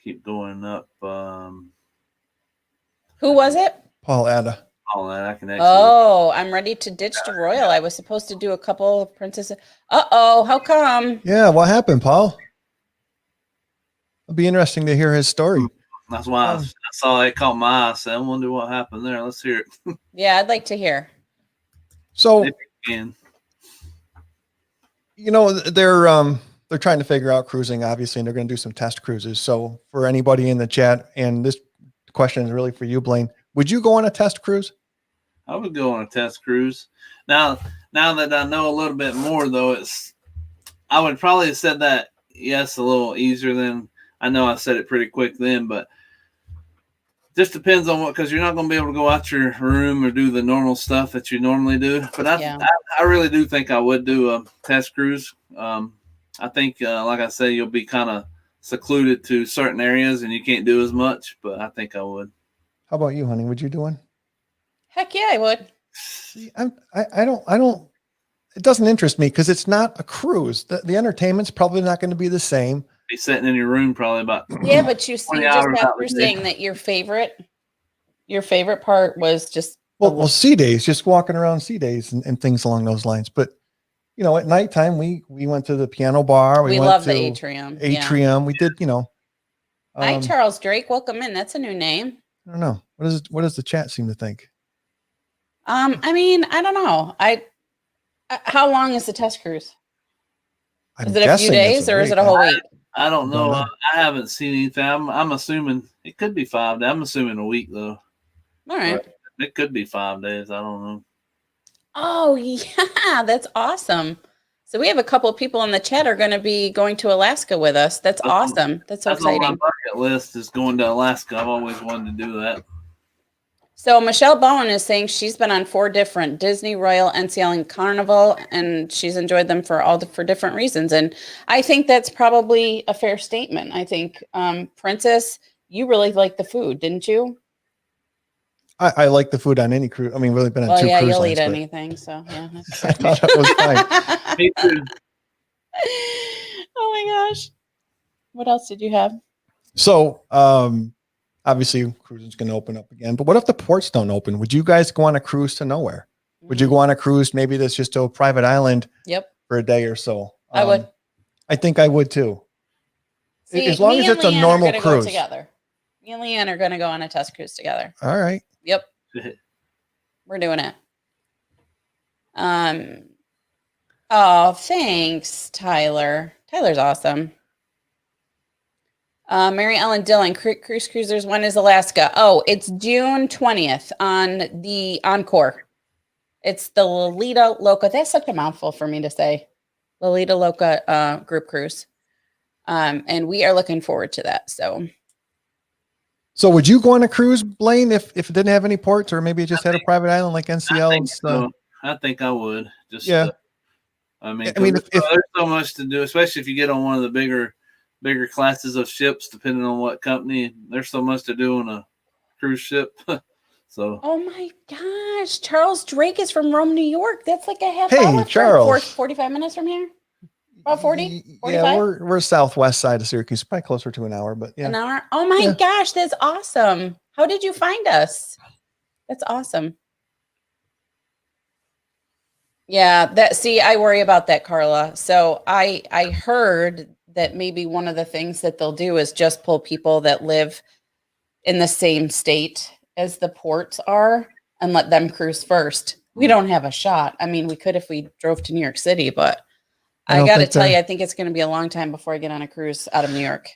Keep going up. Who was it? Paul Ada. All that I can actually. Oh, I'm ready to ditch the Royal. I was supposed to do a couple of princesses. Uh-oh, how come? Yeah, what happened, Paul? It'll be interesting to hear his story. That's why I saw it caught my eye. So I wonder what happened there. Let's hear it. Yeah, I'd like to hear. So, If you can. you know, they're trying to figure out cruising, obviously, and they're going to do some test cruises. So for anybody in the chat, and this question is really for you, Blane, would you go on a test cruise? I would go on a test cruise. Now that I know a little bit more, though, I would probably have said that yes a little easier than I know I said it pretty quick then, but just depends on what, because you're not going to be able to go out your room or do the normal stuff that you normally do. But I really do think I would do a test cruise. I think, like I say, you'll be kind of secluded to certain areas and you can't do as much, but I think I would. How about you, honey? Would you do one? Heck yeah, I would. See, I don't, it doesn't interest me because it's not a cruise. The entertainment's probably not going to be the same. Be sitting in your room probably about. Yeah, but you see, 20 just hours out after the day. saying that your favorite part was just Well, sea days, just walking around sea days and things along those lines. But, you know, at nighttime, we went to the piano bar. we went love to the atrium. Yeah. Atrium. We did, you know. Hi, Charles Drake. Welcome in. That's a new name. I don't know. What does the chat seem to think? I mean, I don't know. How long is the test cruise? I'm Is it a few guessing it's days or is it a whole week? I don't know. Don't know. I haven't seen anything. I'm assuming it could be 5 days. I'm assuming a week though. All right. It could be 5 days. I don't know. Oh yeah, that's awesome. So we have a couple of people in the chat are going to be going to Alaska with us. That's awesome. That's so That's on my exciting. bucket list is going to Alaska. I've always wanted to do that. So Michelle Bowen is saying she's been on 4 different Disney, Royal, NCL, and Carnival, and she's enjoyed them for different reasons. And I think that's probably a fair statement. I think, Princess, you really liked the food, didn't you? I like the food on any cruise. I mean, really been on Well, 2 yeah, cruise you'll lines, eat but anything. So yeah. That's I thought that was fine. Me too. Oh my gosh. What else did you have? So, obviously cruising's going to open up again, but what if the ports don't open? Would you guys go on a cruise to nowhere? Would you go on a cruise? Maybe that's just to a private island Yep. for a day or so. I would. I think I would too. See, as long me as and it's a Leanne normal are gonna cruise. Go together. Me and Leanne are going to go on a test cruise together. All right. Yep. We're doing it. Oh, thanks, Tyler. Tyler's awesome. Mary Ellen Dillon, Cruise Cruisers, when is Alaska? Oh, it's June 20th on the Encore. It's the Lolita Loca. That's such a mouthful for me to say. Lolita Loca group cruise. And we are looking forward to that. So would you go on a cruise, Blane, if it didn't have any ports, or maybe it just had a private island like NCL? I think I would. Just yeah. I mean, if there's so much to do, especially if you get on one of the bigger classes of ships, depending on what company. There's so much to do on cruise ship. So Oh my gosh. Charles Drake is from Rome, New York. That's like a half Hey, hour. Charles. 45 minutes from here. About 40, Yeah, 45? we're southwest side of Syracuse, probably closer to an hour, but yeah. An hour. Oh my Yeah. gosh, that's awesome. How did you find us? That's awesome. Yeah, I worry about that, Carla. So I heard that maybe one of the things that they'll do is just pull people that live in the same state as the ports are and let them cruise first. We don't have a shot. I mean, we could if we drove to New York City, but I got to tell you, I think it's going to be a long time before I get on a cruise out of New York.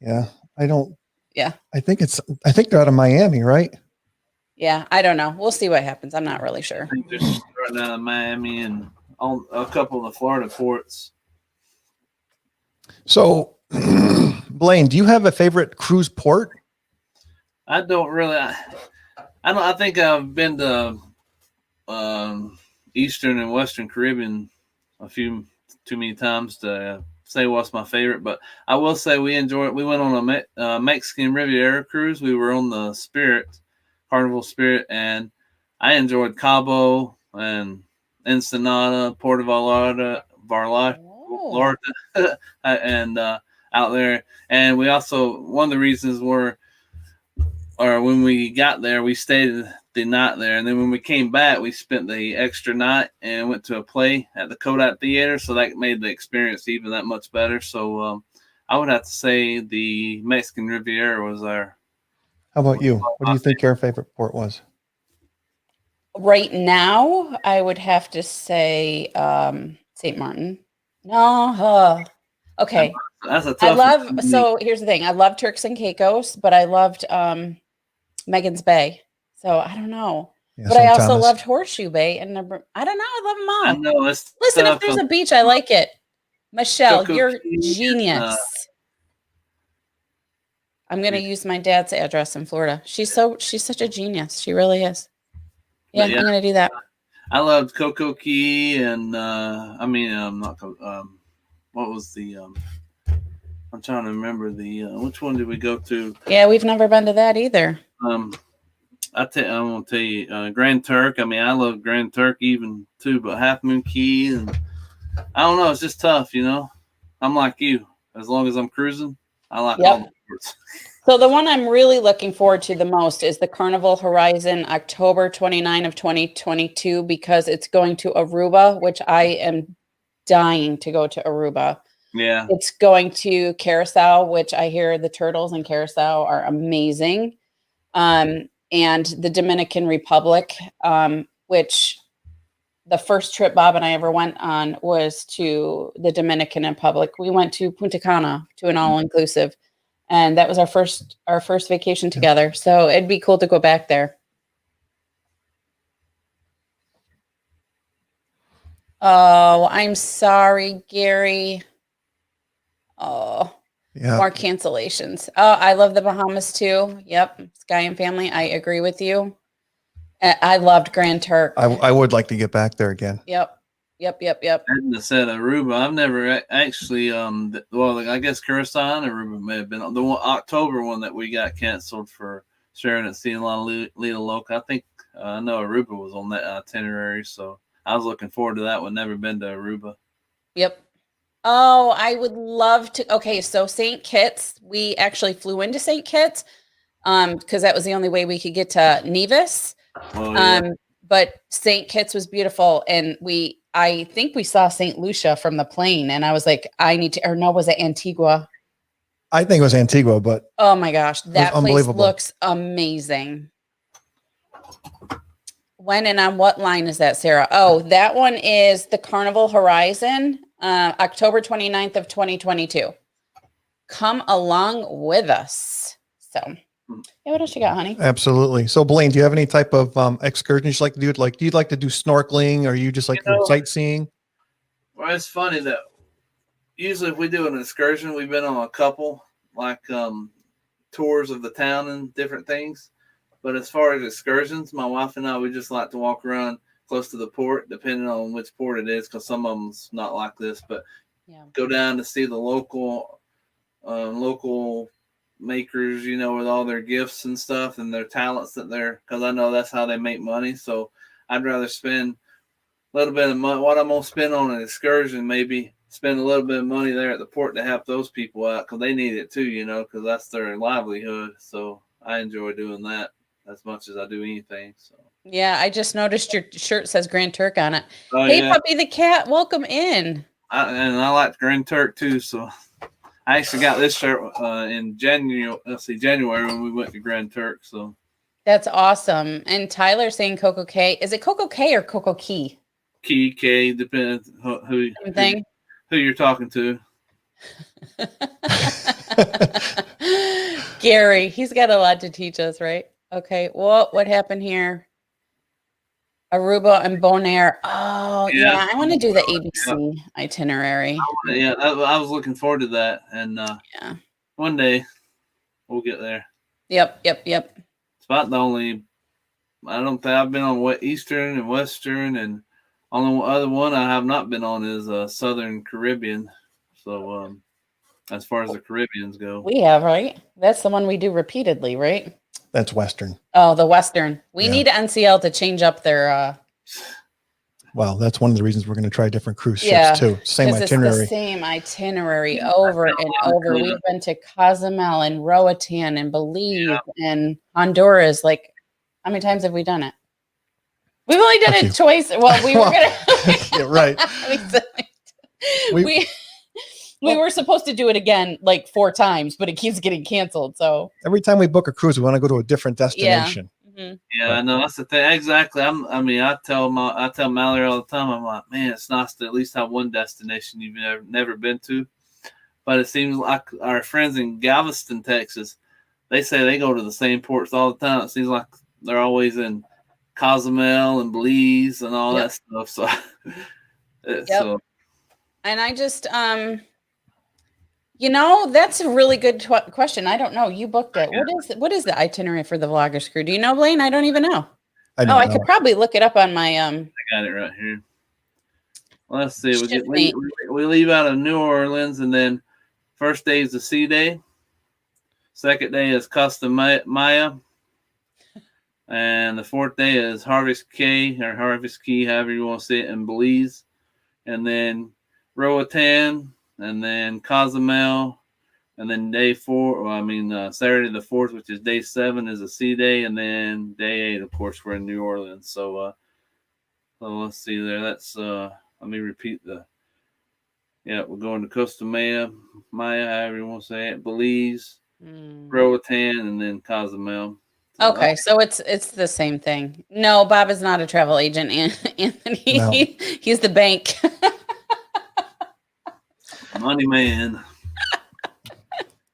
Yeah, I don't. Yeah. I think they're out of Miami, right? Yeah, I don't know. We'll see what happens. I'm not really sure. I think they're starting out of Miami and on a couple of the Florida ports. So, Blane, do you have a favorite cruise port? I don't really. I think I've been to Eastern and Western Caribbean a few too many times to say what's my favorite. But I will say we enjoyed. We went on a Mexican Riviera cruise. We were on the Carnival Spirit, and I enjoyed Cabo and Ensenada, Puerto Vallarta, and out there. And we also, one of the reasons when we got there, we stayed the night there. And then when we came back, we spent the extra night and went to a play at the Kodak Theater. So that made the experience even that much better. So I would have to say the Mexican Riviera was our. How about you? What do you think your favorite port was? Right now, I would have to say St. Martin. No, okay. That's a tough one. So here's the thing. I love Turks and Caicos, but I loved Megan's Bay. So I don't know. Yeah, but I St. also Thomas. loved Horseshoe Bay and I don't know. I love them all. I know. Listen, if there's a beach, I like it. Michelle, Cocoa you're Key, genius. I'm gonna use my dad's address in Florida. She's such a genius. She really is. Yeah, I'm gonna do that. I loved Cocoa Key and not what was the I'm trying to remember the which one did we go to? Yeah, we've never been to that either. I'm gonna tell you Grand Turk. I mean, I love Grand Turk even too, but Half Moon Key and I don't know. It's just tough, you know. I'm like you. As long as I'm cruising, I like all the ports. So the one I'm really looking forward to the most is the Carnival Horizon October 29 of 2022 because it's going to Aruba, which I am dying to go to Aruba. Yeah. It's going to Curacao, which I hear the turtles in Curacao are amazing. And the Dominican Republic, which the first trip Bob and I ever went on was to the Dominican Republic. We went to Punta Cana to an all-inclusive. And that was our first vacation together. So it'd be cool to go back there. Oh, I'm sorry, Gary. Oh, yeah. More cancellations. Oh, I love the Bahamas too. Yep. Sky and Family. I agree with you. I loved Grand Turk. I would like to get back there again. Yep. I hadn't have said Aruba. I've never actually I guess Curacao and Aruba may have been the October one that we got canceled for sharing at Sea La Lita Loca. I think I know Aruba was on that itinerary, so I was looking forward to that one. Never been to Aruba. Yep. Oh, I would love to. Okay, so St. Kitts, we actually flew into St. Kitts because that was the only way we could get to Nevis. Oh, yeah. But St. Kitts was beautiful, and I think we saw St. Lucia from the plane, and I was like, was it Antigua? I think it was Antigua, but oh my gosh, that place looks amazing. When and on what line is that, Sarah? Oh, that one is the Carnival Horizon, October 29th of 2022. Come along with us. So, yeah, what else you got, honey? Absolutely. So, Blane, do you have any type of excursions you like to do? Like, do you like to do snorkeling, or you just like sightseeing? Well, it's funny that usually if we do an excursion, we've been on a couple like tours of the town and different things. But as far as excursions, my wife and I, we just like to walk around close to the port, depending on which port it is, because some of them's not like this. But go down to see the local makers, you know, with all their gifts and stuff and their talents because I know that's how they make money. So I'd rather spend a little bit of money, what I'm going to spend on an excursion, maybe spend a little bit of money there at the port to help those people out because they need it too, you know, because that's their livelihood. So I enjoy doing that as much as I do anything. So. Yeah, I just noticed your shirt says Grand Turk on it. Oh, Hey, yeah. Puppy the Cat, welcome in. I like Grand Turk too, so I actually got this shirt in January when we went to Grand Turk. So that's awesome. And Tyler saying Coco K. Is it Coco K or Coco Key? Key K, depends who you're talking to. Gary, he's got a lot to teach us, right? Okay, what happened here? Aruba and Bonaire. Oh, yeah, I want to do the ABC itinerary. Yeah, I was looking forward to that, and yeah, one day we'll get there. Yep. It's about the only. I don't think I've been on Eastern and Western, and only other one I have not been on is Southern Caribbean. So as far as the Caribbeans go, we have, right? That's the one we do repeatedly, right? That's Western. Oh, the Western. We need NCL to change up their. Well, that's one of the reasons we're going to try different cruise ships too. Same itinerary. It's the same itinerary over and over. We've been to Cozumel and Roatan and Belize and Honduras. Like, how many times have we done it? We've only done it twice. Well, we were gonna. Right. We were supposed to do it again like 4 times, but it keeps getting canceled. So every time we book a cruise, we want to go to a different destination. Yeah, I know that's the thing. Exactly. I tell Mallory all the time. I'm like, man, it's nice to at least have one destination you've never been to. But it seems like our friends in Galveston, Texas, they say they go to the same ports all the time. It seems like they're always in Cozumel and Belize and all that stuff. So, so. And I just, that's a really good question. I don't know. You booked it. What is the itinerary for the Vloggers Crew? Do you know, Blane? I don't even know. I could probably look it up on my. I got it right here. Well, let's see. We leave out of New Orleans, and then first day is the Sea Day. Second day is Costa Maya. And the fourth day is Harvest Cay, or Harvest Key, however you want to say it, in Belize. And then Roatan, and then Cozumel, and then day 4, Saturday the 4th, which is day 7, is a sea day, and then day 8, of course, we're in New Orleans. So let's see there. That's let me repeat we're going to Costa Maya, however you want to say it, Belize, Roatan, and then Cozumel. Okay, so it's the same thing. No, Bob is not a travel agent, Anthony. No. He's the bank. Money man.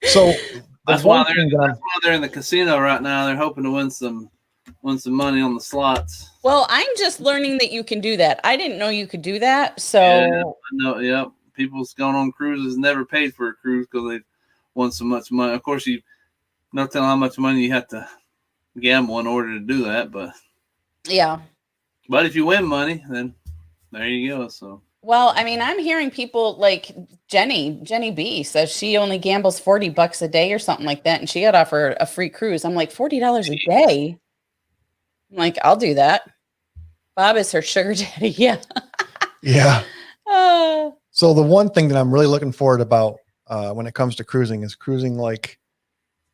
So that's why they're in the casino right now. They're hoping to win some money on the slots. Well, I'm just learning that you can do that. I didn't know you could do that. So I know. Yep. People's gone on cruises never paid for a cruise because they've won so much money. Of course, you no telling how much money you have to gamble in order to do that, but if you win money, then there you go. So well, I mean, I'm hearing people like Jenny B says she only gambles $40 a day or something like that, and she got offered a free cruise. I'm like, $40 a day. I'm like, I'll do that. Bob is her sugar daddy. Yeah. So the one thing that I'm really looking forward about when it comes to cruising is cruising like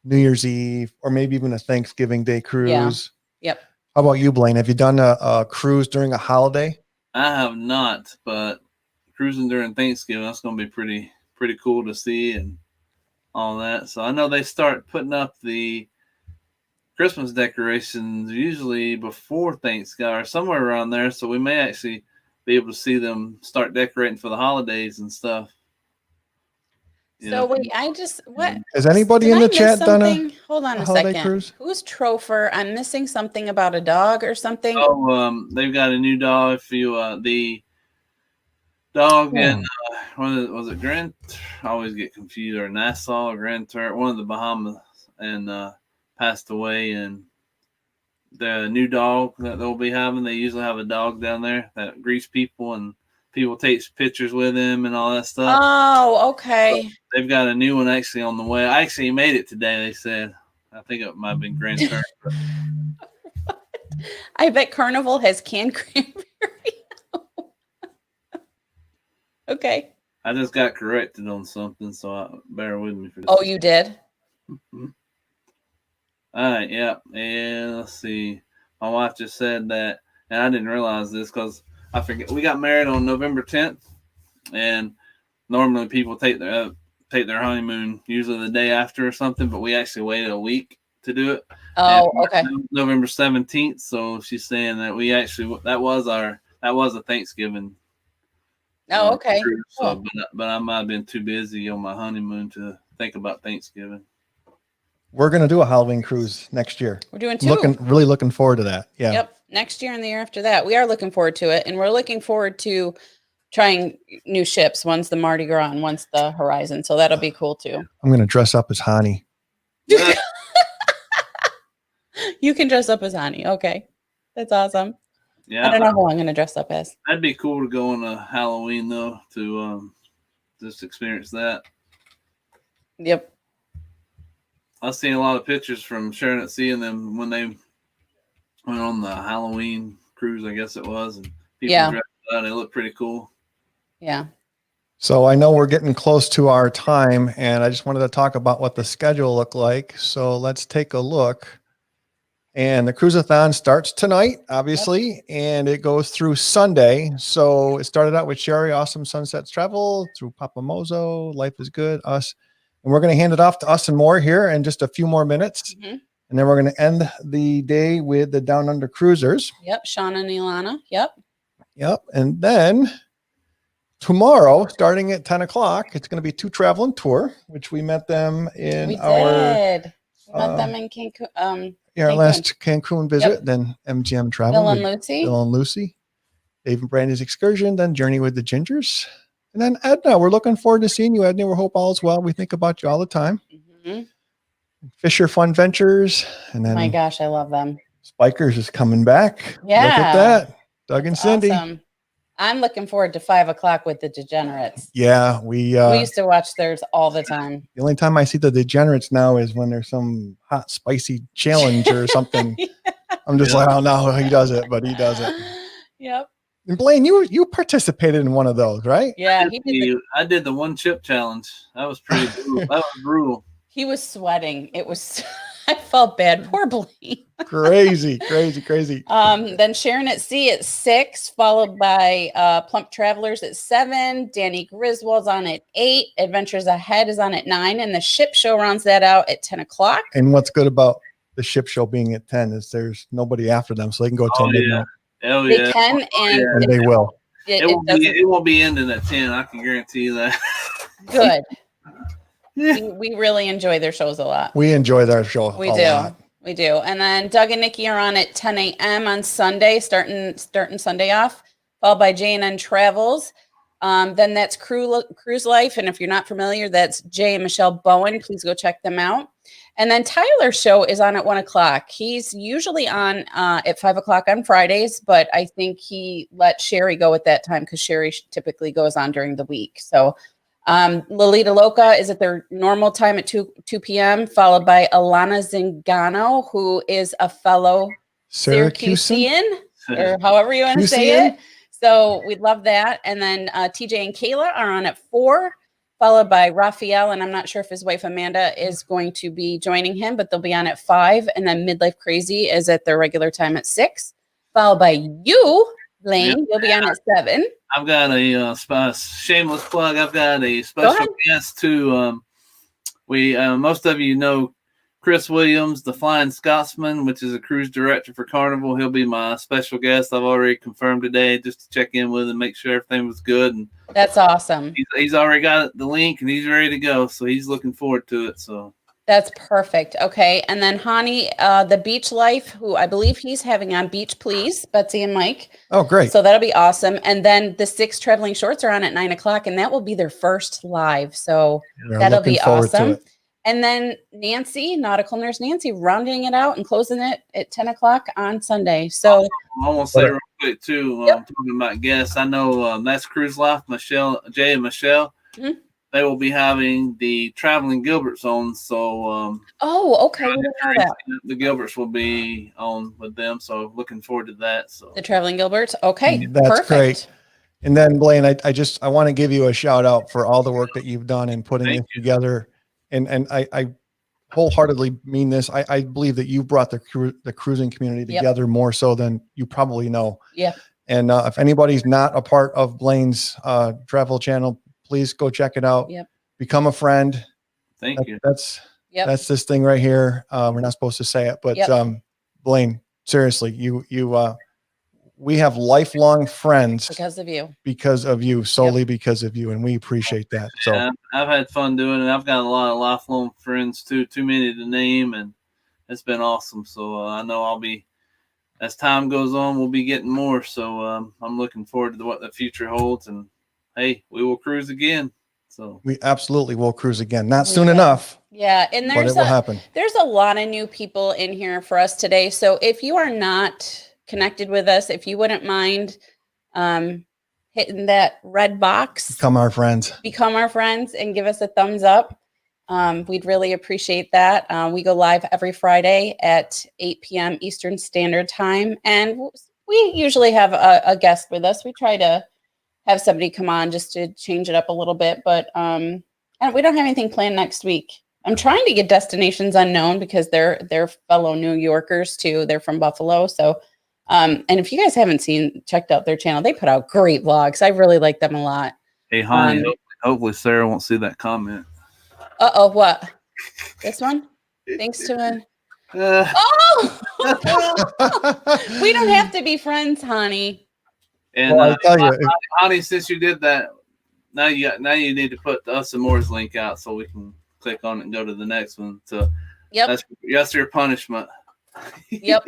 New Year's Eve, or maybe even a Thanksgiving Day cruise. Yep. How about you, Blane? Have you done a cruise during a holiday? I have not, but cruising during Thanksgiving, that's going to be pretty cool to see and all that. So I know they start putting up the Christmas decorations usually before Thanksgiving or somewhere around there. So we may actually be able to see them start decorating for the holidays and stuff. So wait, what has anybody in the chat done hold on a holiday second cruise? Who's Trofer? I'm missing something about a dog or something. They've got a new dog. The dog in was it Grand? I always get confused, or Nassau or Grand Turk, one of the Bahamas, and passed away. And the new dog that they'll be having, they usually have a dog down there that greets people and people take pictures with him and all that stuff. Oh, okay. So they've got a new one actually on the way. I actually made it today. They said. I think it might have been Grand Turk. I bet Carnival has canned cranberry. Okay. I just got corrected on something, so bear with me for this. Oh, you did? Mm-hmm. All right, yeah. And let's see. My wife just said that, and I didn't realize this because I forget. We got married on November 10th, and normally people take their honeymoon usually the day after or something, but we actually waited a week to do it. Oh, okay. November 17th. So she's saying that we actually that was a Thanksgiving. Oh, okay. Cruise, Cool. so, but I might have been too busy on my honeymoon to think about Thanksgiving. We're going to do a Halloween cruise next year. We're doing 2. Really looking forward to that. Yeah. Yep. Next year and the year after that. We are looking forward to it. And we're looking forward to trying new ships. One's the Mardi Gras and one's the Horizon. So that'll be cool too. I'm going to dress up as Hani. You can dress up as Honey. Okay. That's awesome. Yeah. I don't know who I'm going to dress up as. That'd be cool to go on a Halloween though, to just experience that. Yep. I've seen a lot of pictures from Sharon at Sea and them when they went on the Halloween cruise, I guess it was, and people dressed up. They look pretty cool. Yeah. So I know we're getting close to our time, and I just wanted to talk about what the schedule looked like. So let's take a look. And the Cruise-a-Thon starts tonight, obviously, and it goes through Sunday. So it started out with Sherry, Awesome Sunsets Travel, through Papa Mozo, Life is Good, us. And we're going to hand it off to Us and More here in just a few more minutes. Mm-hmm. And then we're going to end the day with the Down Under Cruisers. Yep. Shauna and Ilana. Yep. Yep. And then tomorrow, starting at 10 o'clock, it's going to be Two Traveling Tour, which we met them in We our... did. We met them in Cancun. Our last Cancun visit, Yep. Then MGM Travel. Bill and Lucy. Bill and Lucy. Dave and Brandy's Excursion, then Journey with the Gingers. And then Edna, we're looking forward to seeing you, Edna. We hope all is well. We think about you all the time. Mm-hmm. Fisher Fun Ventures. And then My gosh, I love them. Spikers is coming back. Yeah. Look at that. Doug and Cindy. Awesome. I'm looking forward to 5 o'clock with the Degenerates. Yeah, we used to watch theirs all the time. The only time I see the Degenerates now is when there's some hot, spicy challenge or something. Yeah. I'm just like, I don't know how he does it, but he does it. Yep. And Blane, you participated in one of those, right? Yeah. I did the 1 chip challenge. That was pretty brutal. That was brutal. He was sweating. It was, I felt bad. Poor Blane. Crazy. Then Sharon at Sea at 6, followed by Plump Travelers at 7. Danny Griswold's on at 8. Adventures Ahead is on at 9. And the ship show rounds that out at 10 o'clock. And what's good about the ship show being at 10 is there's nobody after them, so they can go till midnight. Hell They yeah. can, and They will. It won't be ending at 10. I can guarantee you that. Good. We really enjoy their shows a lot. We enjoy their show. We do. We do. And then Doug and Nikki are on at 10 a.m. on Sunday, starting Sunday off, followed by J&N Travels. Then that's Cruise Life. And if you're not familiar, that's Jay and Michelle Bowen. Please go check them out. And then Tyler's show is on at 1 o'clock. He's usually on at 5 o'clock on Fridays, but I think he let Sherry go at that time because Sherry typically goes on during the week. So Lolita Loca is at their normal time at 2 p.m., followed by Alana Zingano, who is a fellow Syracusean, or however you want to say it. So we'd love that. And then TJ and Kayla are on at 4, followed by Raphael. And I'm not sure if his wife Amanda is going to be joining him, but they'll be on at 5. And then Midlife Crazy is at their regular time at 6, followed by you, Blane. You'll be on at 7. I've got a shameless plug. I've got a special guest too. Most of you know Chris Williams, the Flying Scotsman, which is a cruise director for Carnival. He'll be my special guest. I've already confirmed today just to check in with him, make sure everything was good. And that's awesome. He's already got the link and he's ready to go. So he's looking forward to it. So that's perfect. Okay. And then Hani, the Beach Life, who I believe he's having on Beach Please, Betsy and Mike. Oh, great. So that'll be awesome. And then the 6 Traveling Shorts are on at 9 o'clock, and that will be their first live. So that'll be awesome. And then Nancy, Nautical Nurse Nancy, rounding it out and closing it at 10 o'clock on Sunday. So I'm almost say real quick too. Yep. Talking about guests, I know that's Cruise Life, Jay and Michelle. Mhm. They will be having the traveling Gilberts on. So Oh, okay. We didn't know that. the Gilberts will be on with them. So looking forward to that. So The Traveling Gilberts. Okay, That's perfect. great. And then Blane, I want to give you a shout out for all the work that you've done in putting Thank it together. And I wholeheartedly mean this. I believe that you brought the cruising community Yep. together more so than you probably know. Yeah. And if anybody's not a part of Blaine's travel channel, please go check it out. Yep. Become a friend. thank you. That's Yep. this thing right here. We're not supposed to say it, but Yep. Blane, seriously, we have lifelong friends because of you. solely because of you, and we appreciate that. So Yeah, I've had fun doing it. I've got a lot of lifelong friends too many to name, and it's been awesome. So I know I'll be, as time goes on, we'll be getting more. So I'm looking forward to what the future holds. And hey, we will cruise again. So we absolutely will cruise again. Not We soon will. enough, Yeah, and but it will happen. there's a lot of new people in here for us today. So if you are not connected with us, if you wouldn't mind hitting that red box, Become our friends. and give us a thumbs up. We'd really appreciate that. We go live every Friday at 8 p.m. Eastern Standard Time, and we usually have a guest with us. We try to have somebody come on just to change it up a little bit, but and we don't have anything planned next week. I'm trying to get Destinations Unknown because they're fellow New Yorkers too. They're from Buffalo, so. And if you guys haven't checked out their channel, they put out great vlogs. I really like them a lot. hey, honey, hopefully Sarah won't see that comment. What? This one? Thanks to an. Uh, Oh! We don't have to be friends, honey. and Well, I tell you, honey, since you did that, now you need to put the Us and More's link out so we can click on it and go to the next one. So Yep. that's your punishment. Yep.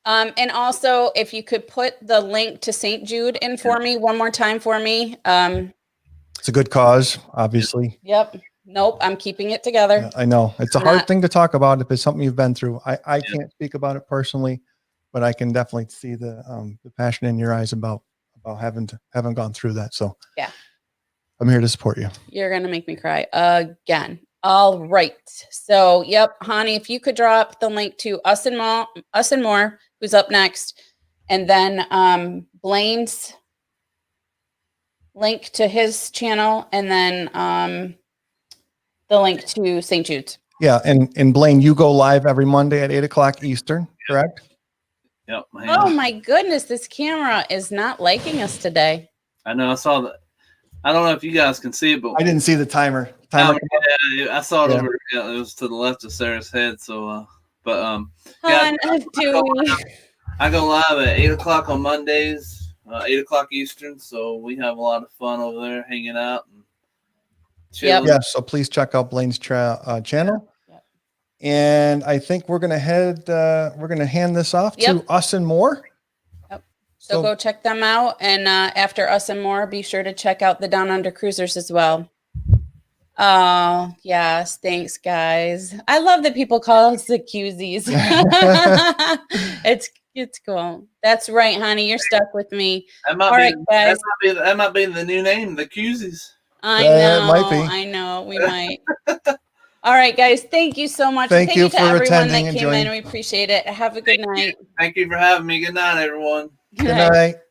And also, if you could put the link to St. Jude in for me one more time for me. it's a good cause, obviously. Yep. Nope. I'm keeping it together. Yeah, I know it's a hard thing to talk about if it's something you've been through. I can't speak about it personally, but I can definitely see the passion in your eyes about having gone through that. So yeah, I'm here to support you. You're going to make me cry again. All right. So, yep, honey, if you could drop the link to Us and More, who's up next, and then Blane's link to his channel, and then the link to St. Jude's. Yeah, and Blane, you go live every Monday at 8:00 Eastern, correct? Yep. Oh my goodness, this camera is not liking us today. I know. I saw that. I don't know if you guys can see it, but I didn't see the timer. yeah, I saw it over. Yeah, it was to the left of Sarah's head. So, I go live at 8:00 on Mondays, 8:00 Eastern. So we have a lot of fun over there, hanging out and chilling. Yeah. So please check out Blaine's channel. Yep. And I think we're gonna hand this off to Us and More. So go check them out. And after Us and More, be sure to check out the Down Under Cruisers as well. Oh, yes. Thanks, guys. I love that people call us the Cusies. It's cool. That's right, honey. You're stuck with me. That might be the new name, the Cusies. I know. It might be. I know. We might. All right, guys. Thank you so much. Thank you to for everyone attending that and came in. joining. We appreciate it. Have a good night. Thank you for having me. Good night, everyone. Good night.